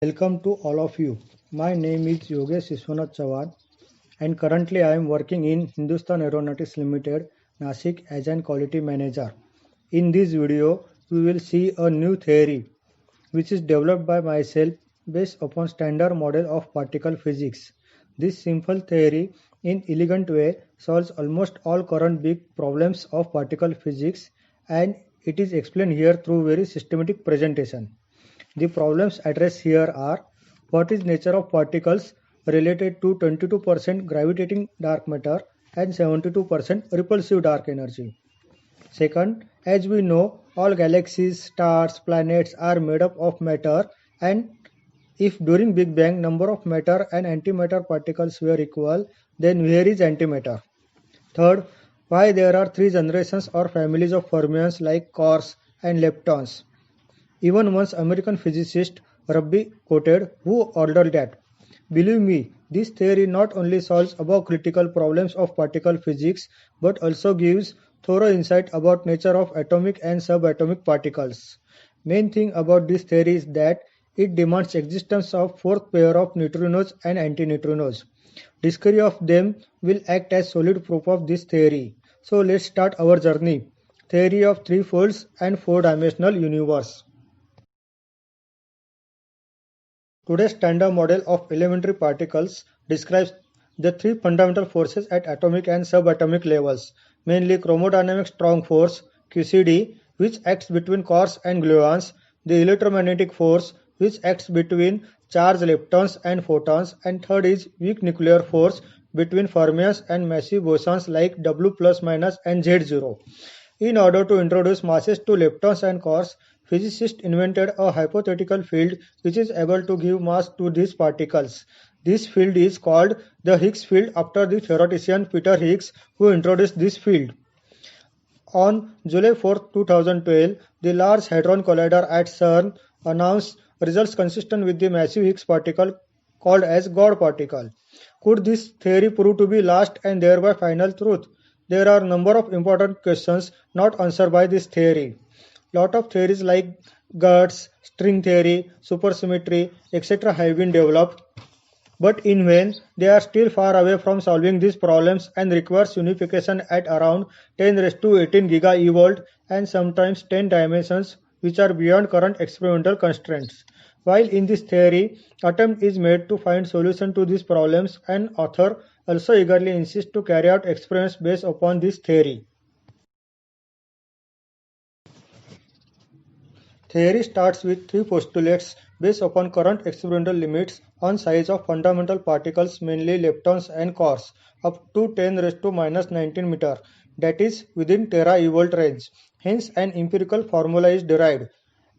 Welcome to all of you. My name is Yogesh Vishwanath Chavan and currently I am working in Hindustan Aeronautics Limited, Nasik as an quality manager. In this video, we will see a new theory which is developed by myself based upon standard model of particle physics. This simple theory in elegant way solves almost all current big problems of particle physics and it is explained here through very systematic presentation. The problems addressed here are what is nature of particles related to 22% gravitating dark matter and 72% repulsive dark energy. Second, as we know, all galaxies, stars, planets are made up of matter and if during Big Bang number of matter and antimatter particles were equal, then where is antimatter? Third, why there are three generations or families of fermions like quarks and leptons? Even once American physicist Rabi quoted who ordered that. Believe me, this theory not only solves above critical problems of particle physics but also gives thorough insight about nature of atomic and subatomic particles. Main thing about this theory is that it demands existence of fourth pair of neutrinos and antineutrinos. Discovery of them will act as solid proof of this theory. So let's start our journey. Theory of three folds and four-dimensional universe. Today's standard model of elementary particles describes the three fundamental forces at atomic and subatomic levels, mainly chromodynamic strong force QCD, which acts between quarks and gluons, the electromagnetic force, which acts between charged leptons and photons, and third is weak nuclear force between fermions and massive bosons like W plus minus and Z0. In order to introduce masses to leptons and quarks, physicists invented a hypothetical field which is able to give mass to these particles. This field is called the Higgs field after the theoretician Peter Higgs who introduced this field. On July 4, 2012, the Large Hadron Collider at CERN announced results consistent with the massive Higgs particle called as God particle. Could this theory prove to be last and thereby final truth? There are a number of important questions not answered by this theory. Lot of theories like Gertz, string theory, supersymmetry, etc. have been developed, but in vain. They are still far away from solving these problems and requires unification at around 10 raised to 18 gigaevolt and sometimes 10 dimensions, which are beyond current experimental constraints. While in this theory, attempt is made to find solution to these problems, and author also eagerly insists to carry out experiments based upon this theory. Theory starts with three postulates based upon current experimental limits on size of fundamental particles, mainly leptons and quarks, up to 10 raised to minus 19 meter, that is within teraevolt range. Hence, an empirical formula is derived,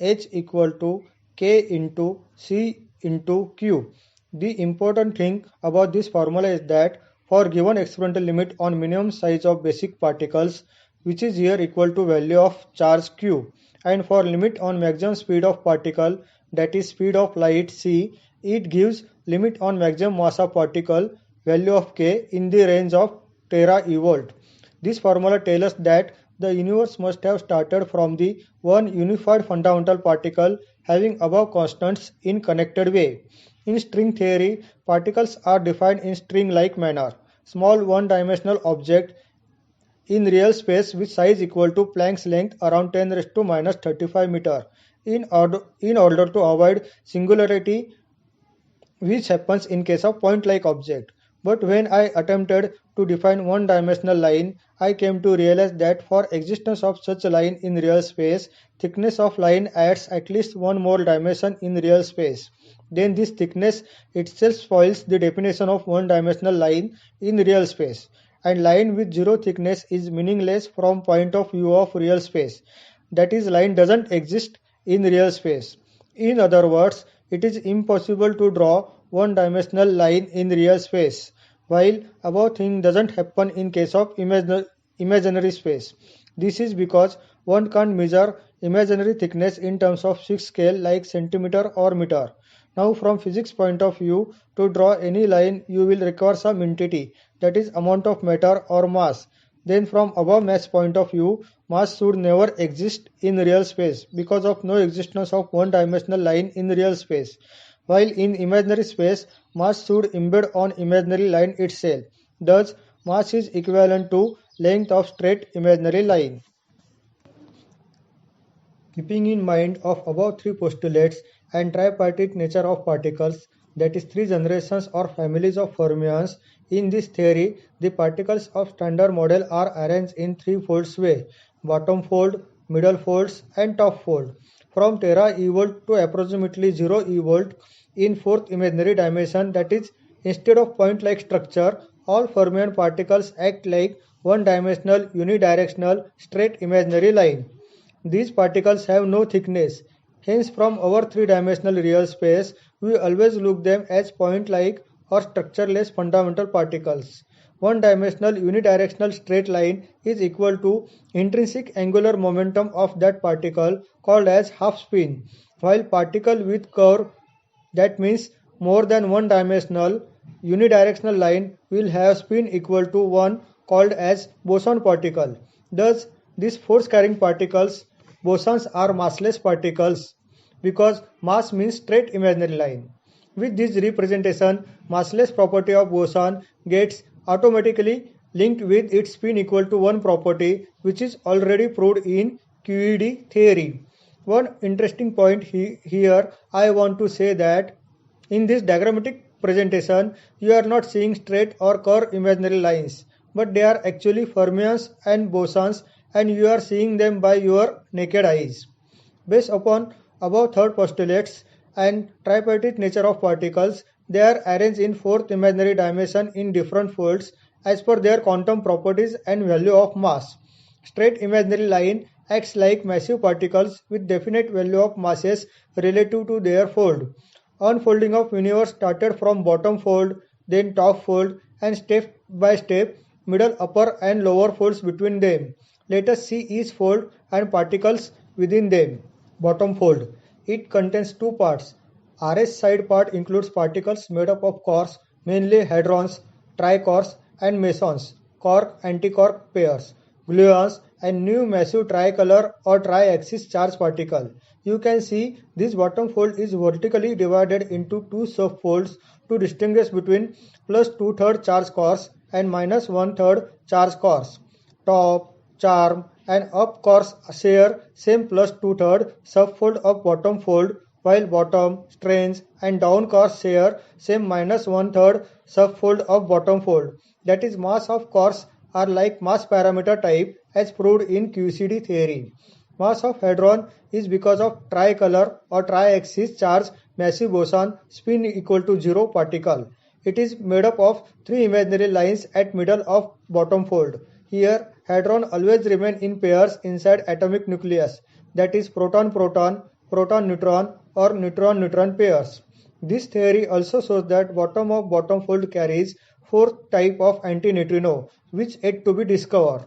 H equal to K into C into Q. The important thing about this formula is that for given experimental limit on minimum size of basic particles, which is here equal to value of charge Q, and for limit on maximum speed of particle, that is speed of light c, it gives limit on maximum mass of particle, value of k, in the range of teraevolt. This formula tells us that the universe must have started from the one unified fundamental particle having above constants in connected way. In string theory, particles are defined in string-like manner. Small one-dimensional object in real space with size equal to Planck's length around 10 raised to minus 35 meter in order to avoid singularity, which happens in case of point-like object. But when I attempted to define one-dimensional line, I came to realize that for existence of such a line in real space, thickness of line adds at least one more dimension in real space. Then this thickness itself spoils the definition of one-dimensional line in real space, and line with zero thickness is meaningless from point of view of real space. That is, line doesn't exist in real space. In other words, it is impossible to draw one-dimensional line in real space, while above thing doesn't happen in case of imaginary space. This is because one can't measure imaginary thickness in terms of fixed scale like centimeter or meter. Now from physics point of view, to draw any line you will require some entity, that is amount of matter or mass. Then from above mass point of view, mass should never exist in real space because of no existence of one-dimensional line in real space. while in imaginary space, mass should embed on imaginary line itself. Thus, mass is equivalent to length of straight imaginary line. Keeping in mind of above three postulates and tripartite nature of particles, that is three generations or families of fermions, in this theory, the particles of standard model are arranged in three folds way: bottom fold, middle folds and top fold. From tera evolt to approximately 0 evolt in fourth imaginary dimension, that is instead of point-like structure, all fermion particles act like one-dimensional unidirectional straight imaginary line. These particles have no thickness. Hence from our three-dimensional real space, we always look them as point-like or structureless fundamental particles. One-dimensional unidirectional straight line is equal to intrinsic angular momentum of that particle called as half spin, while particle with curve, that means more than one-dimensional unidirectional line, will have spin equal to 1 called as boson particle. Thus, these force-carrying particles, bosons, are massless particles because mass means straight imaginary line. With this representation, massless property of boson gets automatically linked with its spin equal to 1 property, which is already proved in QED theory. One interesting point here I want to say that in this diagrammatic presentation, you are not seeing straight or curved imaginary lines, but they are actually fermions and bosons, and you are seeing them by your naked eyes. Based upon above third postulates and tripartite nature of particles, they are arranged in fourth imaginary dimension in different folds as per their quantum properties and value of mass. Straight imaginary line acts like massive particles with definite value of masses relative to their fold. Unfolding of universe started from bottom fold, then top fold, and step by step middle, upper and lower folds between them. Let us see each fold and particles within them. Bottom fold. It contains two parts. RS side part includes particles made up of quarks, mainly hadrons, triquarks and mesons, quark-antiquark pairs, gluons, and new massive tricolor or tri-axis charge particle. You can see this bottom fold is vertically divided into two subfolds to distinguish between plus 2/3 charge quarks and minus 1/3 charge quarks. Top, charm, and up quarks share same plus 2/3 subfold of bottom fold, while bottom, strange, and down quarks share same minus 1/3 subfold of bottom fold. That is, mass of quarks are like mass parameter type as proved in QCD theory. Mass of hadron is because of tricolor or tri-axis charge massive boson spin equal to 0 particle. It is made up of three imaginary lines at middle of bottom fold. Here, hadron always remain in pairs inside atomic nucleus, that is proton-proton, proton-neutron or neutron-neutron pairs. This theory also shows that bottom of bottom fold carries fourth type of antineutrino, which yet to be discovered.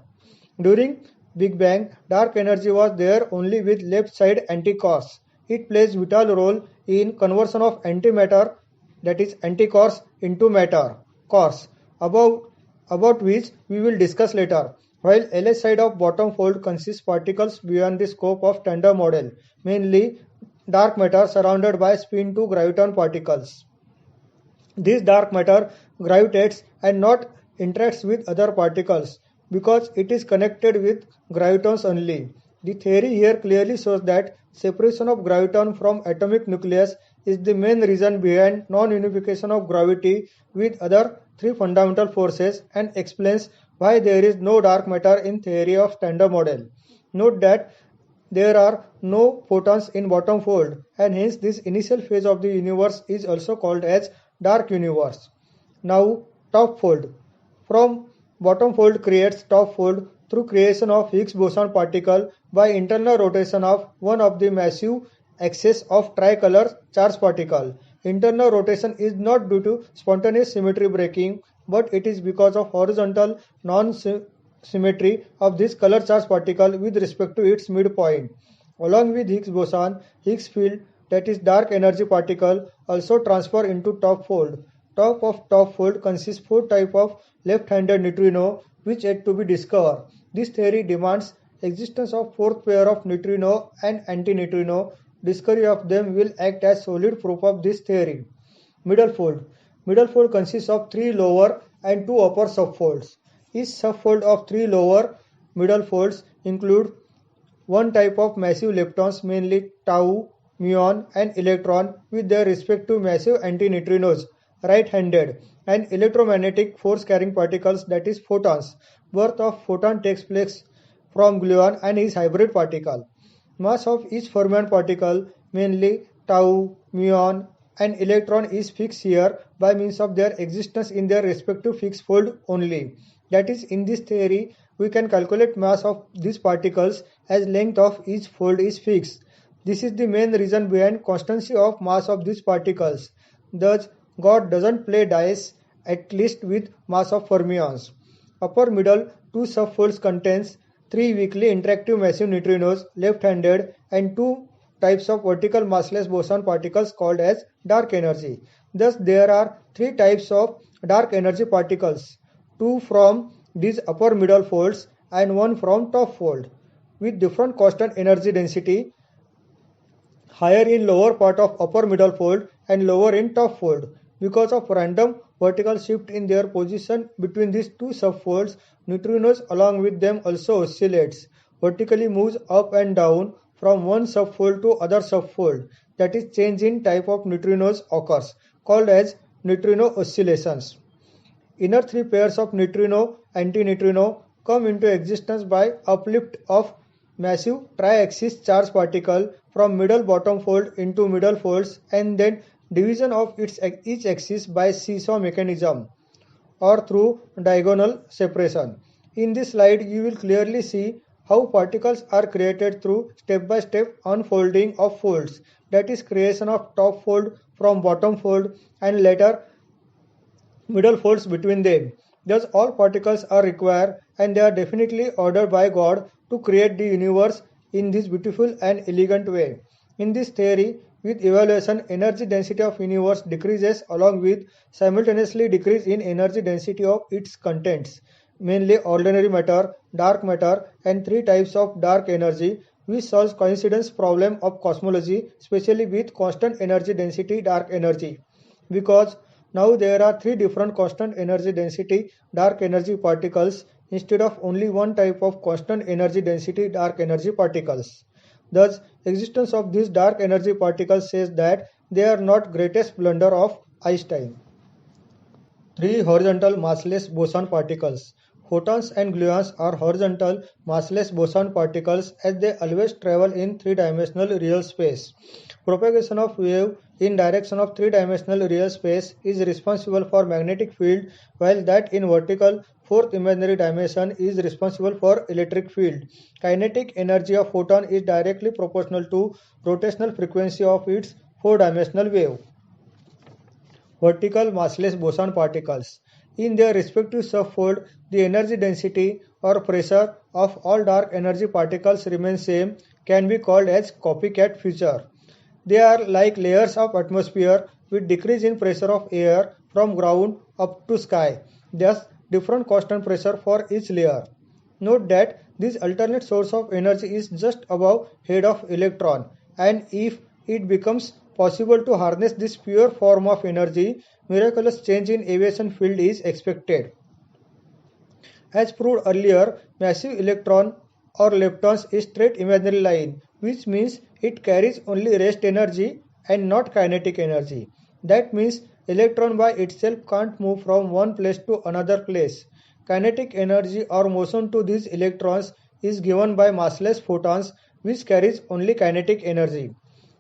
During Big Bang, dark energy was there only with left side antiquarks. It plays vital role in conversion of antimatter, that is antiquarks, into matter, quarks, about which we will discuss later. While LS side of bottom fold consists particles beyond the scope of standard model, mainly dark matter surrounded by spin 2 graviton particles. This dark matter gravitates and not interacts with other particles because it is connected with gravitons only. The theory here clearly shows that separation of graviton from atomic nucleus is the main reason behind non-unification of gravity with other three fundamental forces and explains why there is no dark matter in theory of standard model. Note that there are no photons in bottom fold, and hence this initial phase of the universe is also called as dark universe. Now top fold. From bottom fold creates top fold through creation of Higgs boson particle by internal rotation of one of the massive axes of tricolor charge particle. Internal rotation is not due to spontaneous symmetry breaking, but it is because of horizontal non-symmetry of this color charge particle with respect to its midpoint. Along with Higgs boson, Higgs field, that is dark energy particle, also transfer into top fold. Top of top fold consists four type of left-handed neutrino which yet to be discovered. This theory demands existence of fourth pair of neutrino and antineutrino, discovery of them will act as solid proof of this theory. Middle fold. Middle fold consists of 3 lower and 2 upper subfolds. Each subfold of 3 lower middle folds include one type of massive leptons, mainly tau, muon, and electron, with their respective massive antineutrinos, right-handed, and electromagnetic force-carrying particles, that is photons. Birth of photon takes place from gluon and is hybrid particle. Mass of each fermion particle, mainly tau, muon, and electron, is fixed here by means of their existence in their respective fixed fold only. That is, in this theory, we can calculate mass of these particles as length of each fold is fixed. This is the main reason behind constancy of mass of these particles. Thus, God doesn't play dice, at least with mass of fermions. Upper middle two subfolds contains 3 weakly interactive massive neutrinos, left-handed, and 2 types of vertical massless boson particles called as dark energy. Thus, there are 3 types of dark energy particles, 2 from these upper middle folds and 1 from top fold, with different constant energy density, higher in lower part of upper middle fold and lower in top fold. Because of random vertical shift in their position between these two subfolds, neutrinos along with them also oscillates, vertically moves up and down from one subfold to other subfold. That is, change in type of neutrinos occurs, called as neutrino oscillations. Inner 3 pairs of neutrino-antineutrino come into existence by uplift of massive triaxis charge particle from middle bottom fold into middle folds and then division of each axis by seesaw mechanism or through diagonal separation. In this slide, you will clearly see how particles are created through step-by-step unfolding of folds, that is, creation of top fold from bottom fold and later middle folds between them. Thus, all particles are required and they are definitely ordered by God to create the universe in this beautiful and elegant way. In this theory, with evaluation, energy density of universe decreases along with simultaneously decrease in energy density of its contents, mainly ordinary matter, dark matter, and 3 types of dark energy, which solves coincidence problem of cosmology, especially with constant energy density dark energy. Because now there are 3 different constant energy density dark energy particles instead of only one type of constant energy density dark energy particles. Thus, existence of these dark energy particles says that they are not greatest blunder of Einstein. 3 horizontal massless boson particles. Photons and gluons are horizontal massless boson particles as they always travel in 3-dimensional real space. Propagation of wave in direction of 3-dimensional real space is responsible for magnetic field, while that in vertical 4th imaginary dimension is responsible for electric field. Kinetic energy of photon is directly proportional to rotational frequency of its 4-dimensional wave. Vertical massless boson particles. In their respective subfold, the energy density or pressure of all dark energy particles remains same, can be called as copycat feature. They are like layers of atmosphere with decrease in pressure of air from ground up to sky, thus different constant pressure for each layer. Note that this alternate source of energy is just above head of electron, and if it becomes possible to harness this pure form of energy, miraculous change in aviation field is expected. As proved earlier, massive electron or leptons is straight imaginary line, which means it carries only rest energy and not kinetic energy. That means electron by itself can't move from one place to another place. Kinetic energy or motion to these electrons is given by massless photons, which carries only kinetic energy.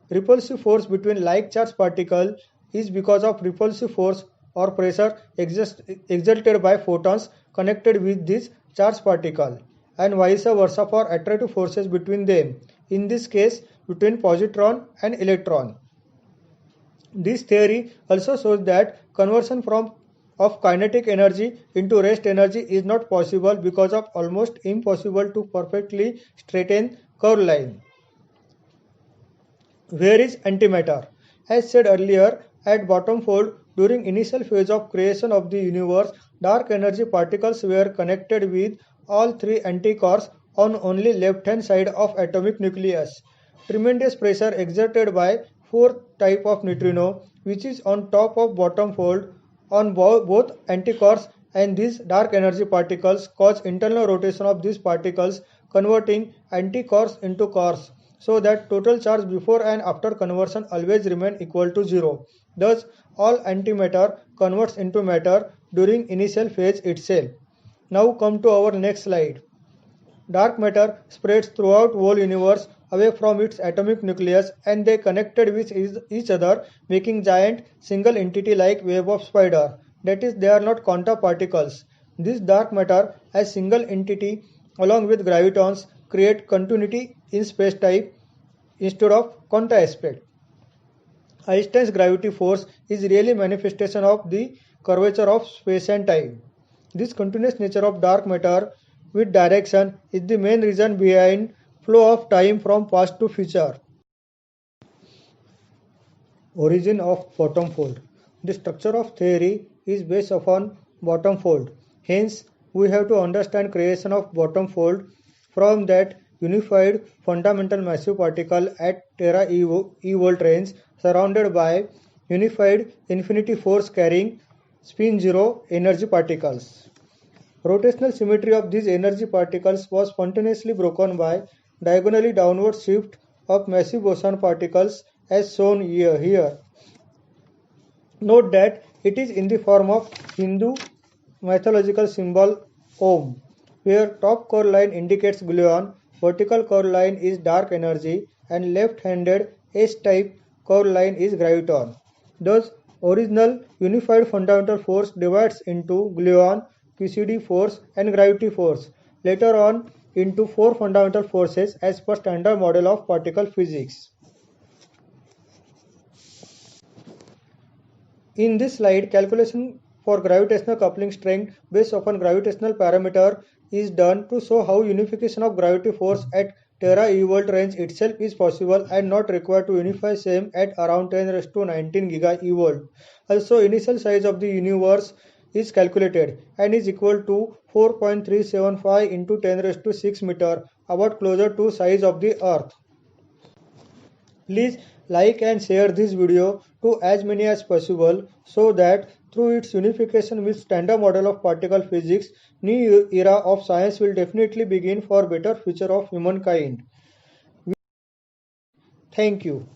Repulsive force between like charged particles is because of repulsive force or pressure exerted by photons connected with this charged particle, and vice versa for attractive forces between them, in this case between positron and electron. This theory also shows that conversion of kinetic energy into rest energy is not possible because of almost impossible to perfectly straighten curved line. Where is antimatter? As said earlier, at bottom fold, during initial phase of creation of the universe, dark energy particles were connected with all 3 anticores on only left hand side of atomic nucleus. tremendous pressure exerted by fourth type of neutrino, which is on top of bottom fold on both antiquarks, and these dark energy particles cause internal rotation of these particles, converting antiquarks into quarks, so that total charge before and after conversion always remain equal to 0. Thus, all antimatter converts into matter during initial phase itself. Now come to our next slide. Dark matter spreads throughout whole universe away from its atomic nucleus, and they connected with each other, making giant single entity like web of spider. That is, they are not quanta particles. This dark matter as single entity along with gravitons create continuity in space-time instead of quanta aspect. Einstein's gravity force is really manifestation of the curvature of space and time. This continuous nature of dark matter with direction is the main reason behind flow of time from past to future. Origin of bottom fold. The structure of theory is based upon bottom fold. Hence, we have to understand creation of bottom fold from that unified fundamental massive particle at Tera eVolt range surrounded by unified infinity force carrying spin zero energy particles. Rotational symmetry of these energy particles was spontaneously broken by diagonally downward shift of massive boson particles as shown here. Note that it is in the form of Hindu mythological symbol Om, where top core line indicates gluon, vertical core line is dark energy, and left-handed S-type core line is graviton. Thus, original unified fundamental force divides into gluon, QCD force, and gravity force. Later on, into four fundamental forces as per standard model of particle physics. In this slide, calculation for gravitational coupling strength based upon gravitational parameter is done to show how unification of gravity force at Tera eVolt range itself is possible and not required to unify same at around 10 raised to 19 giga eVolt. Also, initial size of the universe is calculated and is equal to 4.375 into 10 raised to 6 meter, about closer to size of the earth. Please like and share this video to as many as possible so that through its unification with standard model of particle physics, new era of science will definitely begin for better future of humankind. Thank you.